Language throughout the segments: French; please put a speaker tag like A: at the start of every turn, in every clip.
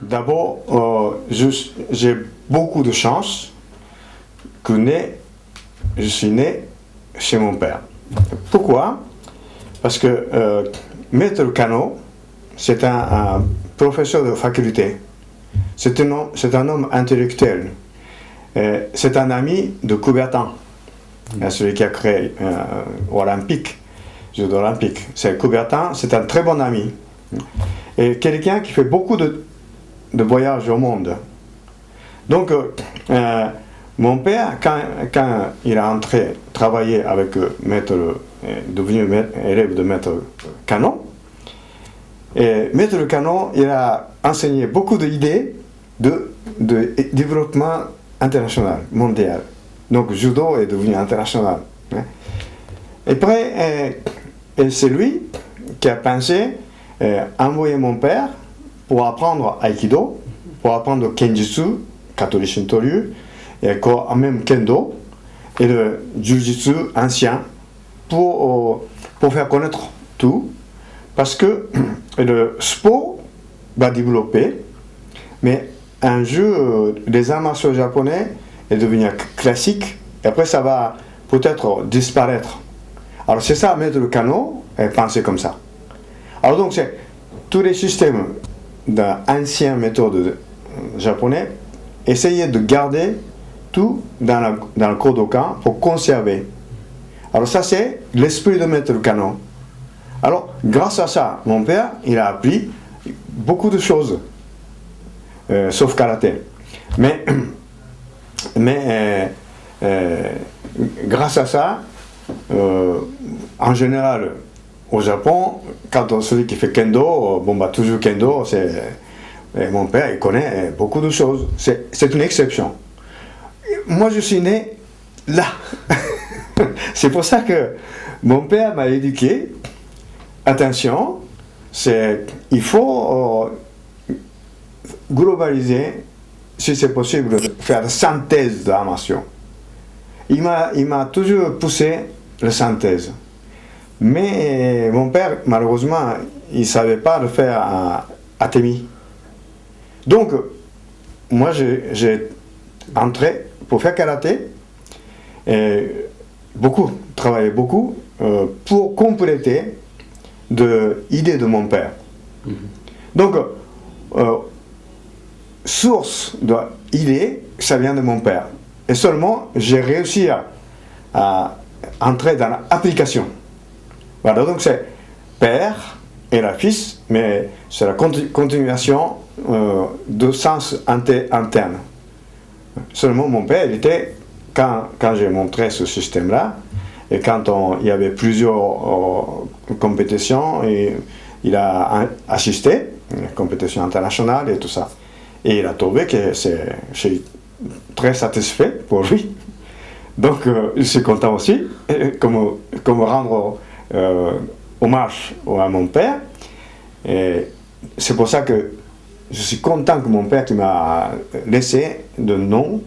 A: D'abord, j'ai beaucoup de chance que je suis né chez mon père. Pourquoi? Parce que Maître Kano, c'est un professeur de faculté. C'est un homme intellectuel. C'est un ami de Coubertin, celui qui a créé Olympique, Jeux olympiques. C'est Coubertin, c'est un très bon ami. Et quelqu'un qui fait beaucoup de voyages au monde. Donc, mon père, quand il a entré travailler avec devenu élève de Maître Kano, et Maître Kano, il a enseigné beaucoup d'idées de développement international, mondial. Donc, judo est devenu international. Et après, c'est lui qui a pensé envoyer mon père pour apprendre Aikido, pour apprendre Kenjutsu, Katori Shintoryu, et même Kendo, et le Jiu-Jitsu ancien, pour faire connaître tout, parce que le sport va développer, mais un jeu des arts martiaux japonais est devenu classique, et après ça va peut-être disparaître. Alors c'est ça, Maître Kano est pensé comme ça. Alors donc c'est tous les systèmes d'anciennes méthodes japonais, essayer de garder tout dans le Kodokan pour conserver. Alors ça c'est l'esprit de Maître Kano. Alors grâce à ça, mon père, il a appris beaucoup de choses, sauf karaté. Mais grâce à ça, en général, au Japon, quand celui qui fait Kendo, toujours Kendo, mon père, il connaît beaucoup de choses. C'est une exception. Moi, je suis né là. C'est pour ça que mon père m'a éduqué. Attention, il faut globaliser, si c'est possible, faire la synthèse de la nation. Il m'a toujours poussé la synthèse. Mais mon père, malheureusement, il ne savait pas le faire à Atemi. Donc, j'ai entré pour faire karaté, et travaillé beaucoup, pour compléter l'idée de mon père. Donc, source d'idée, ça vient de mon père. Et seulement, j'ai réussi à entrer dans l'application. Voilà, donc c'est père et la fils, mais c'est la continuation de sens interne. Seulement mon père, il était, quand j'ai montré ce système-là, et quand il y avait plusieurs compétitions, et il a assisté, compétitions internationales et tout ça. Et il a trouvé que je suis très satisfait pour lui. Donc je suis content aussi, comme rendre hommage à mon père. Et c'est pour ça que je suis content que mon père qui m'a laissé de nom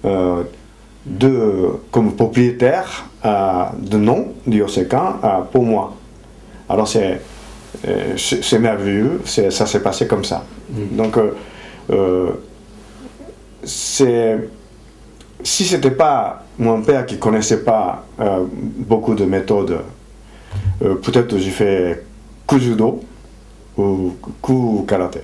A: comme propriétaire de nom du Yosekan pour moi. Alors c'est merveilleux, ça s'est passé comme ça. Donc si c'était pas mon père qui connaissait pas beaucoup de méthodes, peut-être j'ai fait que judo ou que karaté.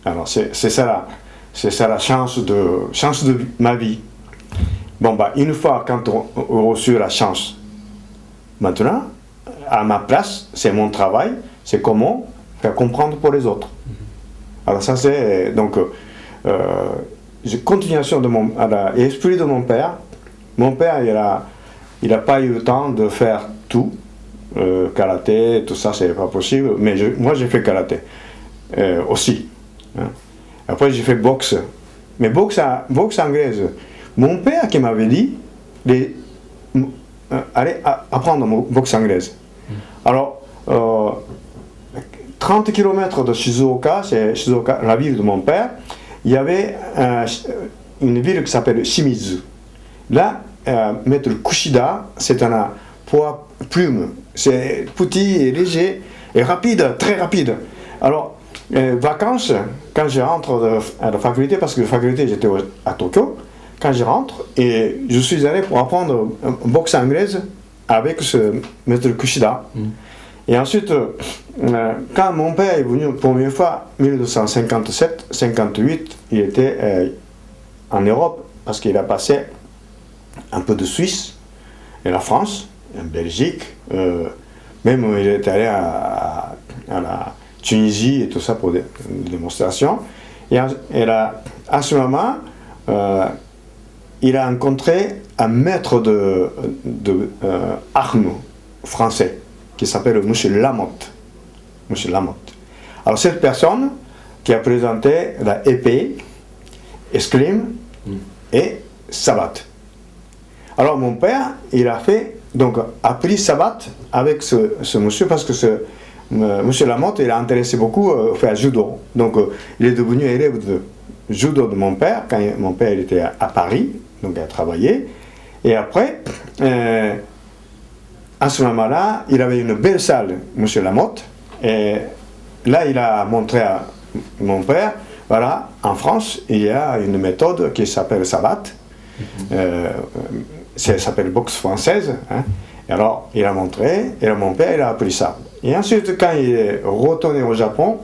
A: Alors c'est ça la chance de ma vie. Une fois quand on reçu la chance, maintenant à ma place, c'est mon travail, c'est comment faire comprendre pour les autres. Alors ça c'est donc continuation de l'esprit de mon père. Mon père, il a pas eu le temps de faire tout, karaté, tout ça, c'est pas possible. Mais moi, j'ai fait karaté aussi. Après, j'ai fait boxe. Mais boxe anglaise. Mon père qui m'avait dit, allez apprendre boxe anglaise. Alors, 30 km de Shizuoka, c'est Shizuoka, la ville de mon père. Il y avait une ville qui s'appelle Shimizu. Là, Maître Kushida, c'est un poids plume. C'est petit et léger et rapide, très rapide. Alors, Vacances, quand je rentre à la faculté, parce que la faculté j'étais à Tokyo, quand je rentre, et je suis allé pour apprendre boxe anglaise avec ce maître Kushida. Et ensuite, quand mon père est venu pour la première fois, 1957-58, il était en Europe, parce qu'il a passé un peu de Suisse, et la France, en Belgique, même il est allé à la Tunisie et tout ça pour des démonstrations. Et à ce moment, il a rencontré un maître de armes français qui s'appelle M. Lamotte. Monsieur Lamotte. Alors cette personne qui a présenté la épée, escrime et savate. Alors mon père, il a appris savate avec ce monsieur parce que monsieur Lamotte, il a intéressé beaucoup au faire judo. Donc il est devenu élève de judo de mon père quand mon père était à Paris, donc il a travaillé. Et après, à ce moment-là, il avait une belle salle, monsieur Lamotte. Et là, il a montré à mon père, voilà, en France, il y a une méthode qui s'appelle savate. Ça s'appelle boxe française. Hein. Et alors, il a montré, et mon père, il a appris ça. Et ensuite, quand il est retourné au Japon,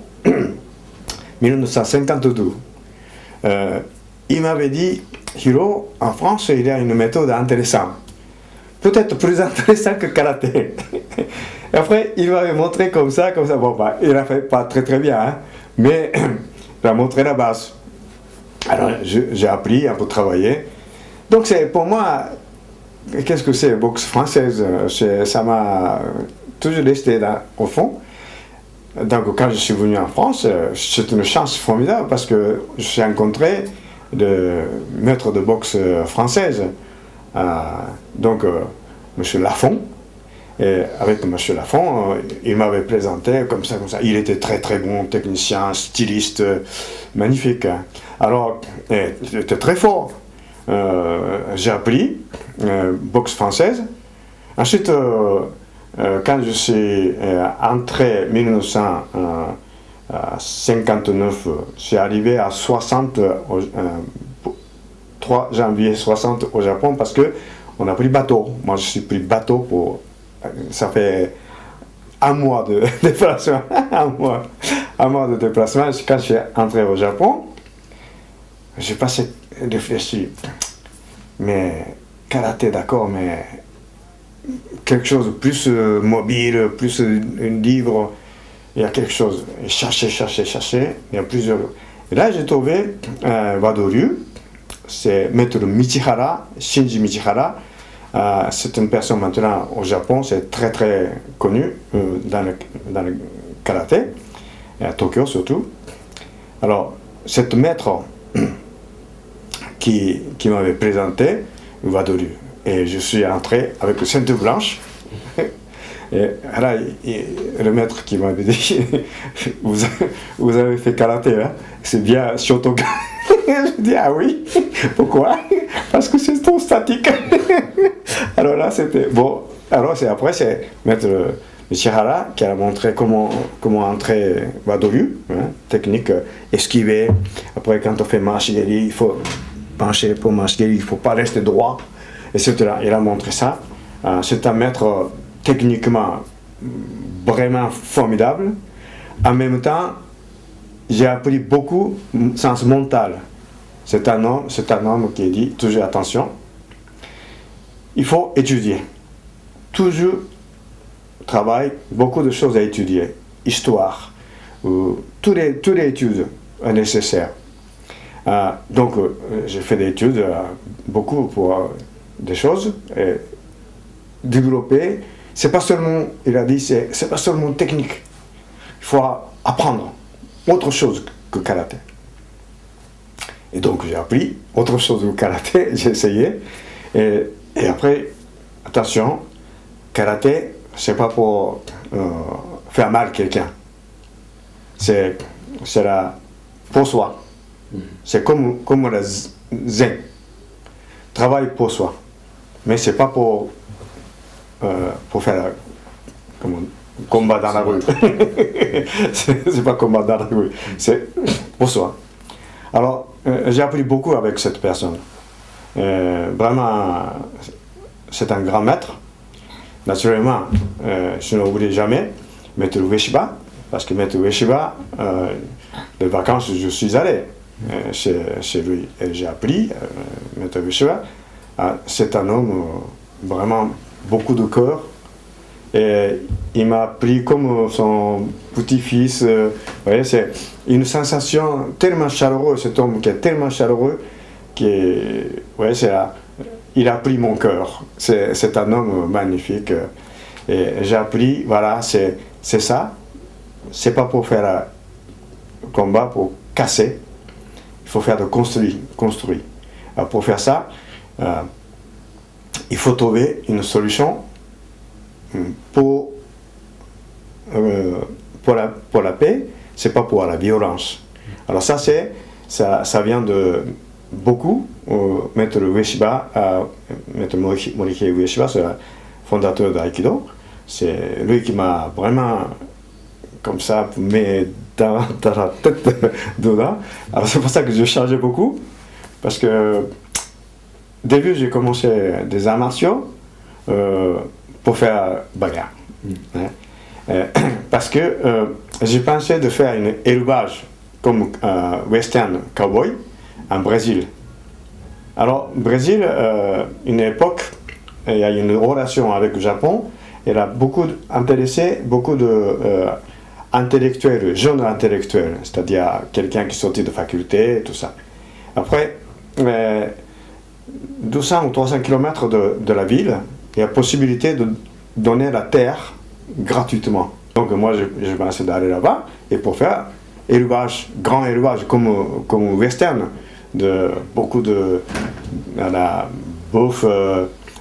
A: 1952, il m'avait dit, Hiro, en France, il y a une méthode intéressante. Peut-être plus intéressante que karaté. Et après, il m'avait montré comme ça. Bon, bah, il a fait pas très très bien, hein, mais il a montré la base. Alors, j'ai appris, un peu travaillé. Donc, c'est pour moi, qu'est-ce que c'est, boxe française? Ça m'a toujours resté au fond. Donc, quand je suis venu en France, c'est une chance formidable parce que j'ai rencontré le maître de boxe française, M. Lafont. Et avec M. Lafont, il m'avait présenté comme ça. Il était très très bon technicien, styliste, magnifique. Alors, il était très fort. J'ai appris boxe française. Ensuite, quand je suis entré en 1959, je suis arrivé à 3 janvier 60 au Japon parce qu'on a pris bateau. Moi, je suis pris bateau pour... Ça fait un mois de déplacement. un mois de déplacement. Quand je suis entré au Japon, j'ai passé réfléchi. Mais karaté, d'accord, mais quelque chose de plus mobile, plus un livre, il y a quelque chose. Chercher. Il y a plusieurs. Et là, j'ai trouvé Wadoryu, c'est maître Michihara, Shinji Michihara. C'est une personne maintenant au Japon, c'est très très connu dans le karaté, et à Tokyo surtout. Alors, cet maître qui m'avait présenté Wadoryu, et je suis entré avec le ceinture blanche. Et là, le maître qui m'avait dit vous avez fait karaté, hein? C'est bien Shotokan. Je dis ah oui, pourquoi? Parce que c'est trop statique. Alors là, c'était bon. Alors après, c'est maître Michihara qui a montré comment entrer Wadoryu, hein, technique, esquiver. Après, quand on fait Mashigeri, il faut pencher pour Mashigeri, il ne faut pas rester droit, etc. Il a montré ça. C'est un maître techniquement vraiment formidable. En même temps, j'ai appris beaucoup sens mental. C'est un homme qui dit toujours attention. Il faut étudier. Toujours travail, beaucoup de choses à étudier. Histoire, toutes les études nécessaires. Donc, j'ai fait des études, beaucoup pour des choses, et développer. C'est pas seulement, il a dit, c'est pas seulement technique. Il faut apprendre autre chose que karaté. Et donc j'ai appris autre chose que karaté, j'ai essayé. Et après, attention, karaté, c'est pas pour faire mal à quelqu'un. C'est là pour soi. C'est comme le zen. Travail pour soi. Mais c'est pas pour faire combat dans la rue. C'est pas combat dans la rue, c'est pour soi. Alors, j'ai appris beaucoup avec cette personne. Vraiment, c'est un grand maître. Naturellement, je n'oublierai jamais Maître Ueshiba, parce que Maître Ueshiba, les vacances, je suis allé chez lui et j'ai appris, Maître Ueshiba, c'est un homme vraiment beaucoup de cœur. Et il m'a pris comme son petit-fils. Vous voyez, c'est une sensation tellement chaleureuse, cet homme qui est tellement chaleureux, il a pris mon cœur. C'est un homme magnifique. Et j'ai appris, voilà, c'est ça. C'est pas pour faire un combat, pour casser. Il faut faire de construire. Alors pour faire ça, il faut trouver une solution pour la paix, c'est pas pour la violence. Alors ça vient de beaucoup. Maître Ueshiba, Maître Morihei Ueshiba, c'est le fondateur d'Aïkido. C'est lui qui m'a vraiment comme ça mis dans la tête dedans. Alors c'est pour ça que j'ai changé beaucoup, parce que au début j'ai commencé des arts martiaux pour faire bagarre. Parce que j'ai pensé de faire un élevage comme western cowboy en Brésil. Alors, Brésil, une époque, il y a une relation avec le Japon, il a beaucoup intéressé beaucoup d'intellectuels, jeunes intellectuels, c'est-à-dire quelqu'un qui sortit de faculté, tout ça. Après, 200 ou 300 km de la ville, il y a possibilité de donner la terre gratuitement. Donc moi, je pensais d'aller là-bas et pour faire élevage, grand élevage comme western, de beaucoup de la bouffe,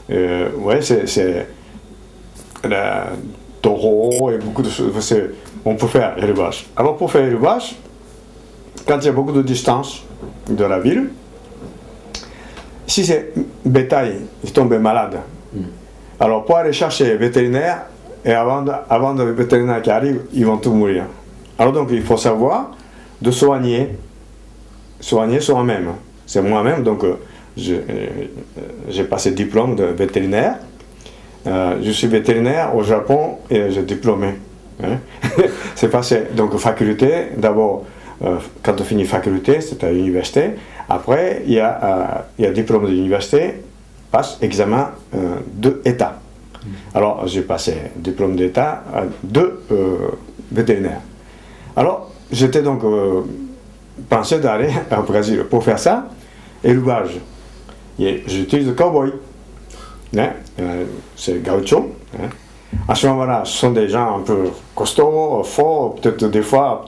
A: c'est la taureau et beaucoup de choses. On peut faire élevage. Alors pour faire élevage, quand il y a beaucoup de distance de la ville, si c'est bétail, ils tombent malades. Alors pour aller chercher les vétérinaires, et avant le vétérinaire qui arrive, ils vont tout mourir. Alors donc il faut savoir de soigner soi-même. C'est moi-même, donc j'ai passé le diplôme de vétérinaire. Je suis vétérinaire au Japon et j'ai diplômé. Hein. C'est passé, donc faculté, d'abord quand on finit faculté, c'est à l'université. Après, il y a diplôme de l'université, passe examen de État. Alors, j'ai passé diplôme d'État de vétérinaire. Alors, j'étais donc pensé d'aller au Brésil pour faire ça, élevage. J'utilise le cowboy. Hein? C'est gaucho. Hein? À ce moment-là, ce sont des gens un peu costauds, forts, peut-être des fois,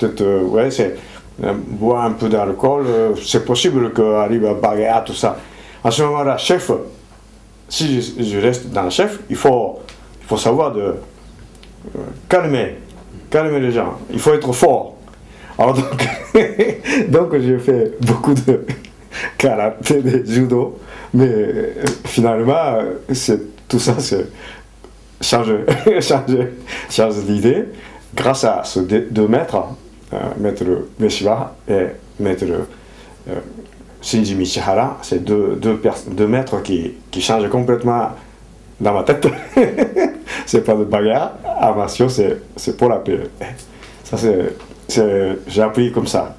A: boire un peu d'alcool, c'est possible qu'arrive à bagarre, tout ça. À ce moment-là, chef, si je reste dans le chef, il faut savoir de calmer les gens. Il faut être fort. Alors donc j'ai fait beaucoup de karaté, de judo, mais finalement, tout ça, c'est changer d'idée grâce à ces deux maîtres, Maître Ueshiba et Maître Shinji Michihara, c'est deux maîtres qui changent complètement dans ma tête. C'est pas de bagarre, arts martiaux, c'est pour la paix. Ça j'ai appris comme ça.